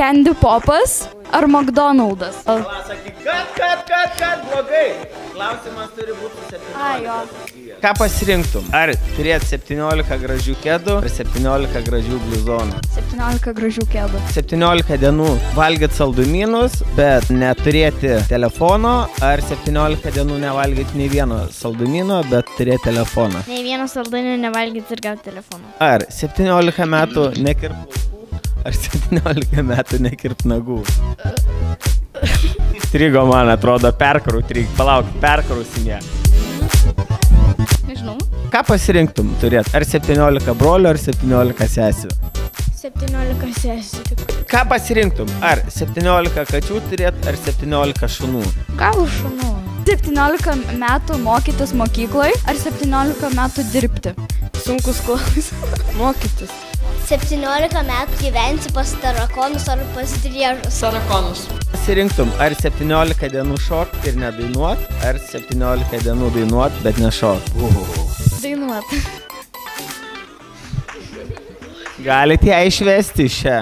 Candy Popas ar McDonald's? Sakyk, kad, blogai. Klausimas turi būti 17. Ką pasirinktum? Ar turėti 17 gražių kėdų ar 17 gražių bluzonų? 17 gražių kėdų. 17 dienų valgyti saldumynus, bet neturėti telefono, ar 17 dienų nevalgyti nei vieno saldumyno, bet turėti telefoną? Nei vieno saldumynio nevalgyti ir gauti telefoną. Ar 17 metų nekirp plaukų, ar 17 metų nekirp nagų? Strigo, man atrodo, palauk, perkrausinė. Nežinau. Ką pasirinktum turėti? Ar 17 brolių, ar 17 sesių? 17 sesių. Ką pasirinktum? Ar 17 kačių turėti, ar 17 šunų? Gal šunų. 17 metų mokytis mokykloje, ar 17 metų dirbti? Sunkus klausimas. Mokytis. 17 metų gyvensi pas tarakonus ar pas driežus? Tarakonus. Pasirinktum, ar 17 dienų šokt ir nedainuot, ar 17 dienų dainuot, bet nešokt? Dainuot. Galite ją išvesti šią.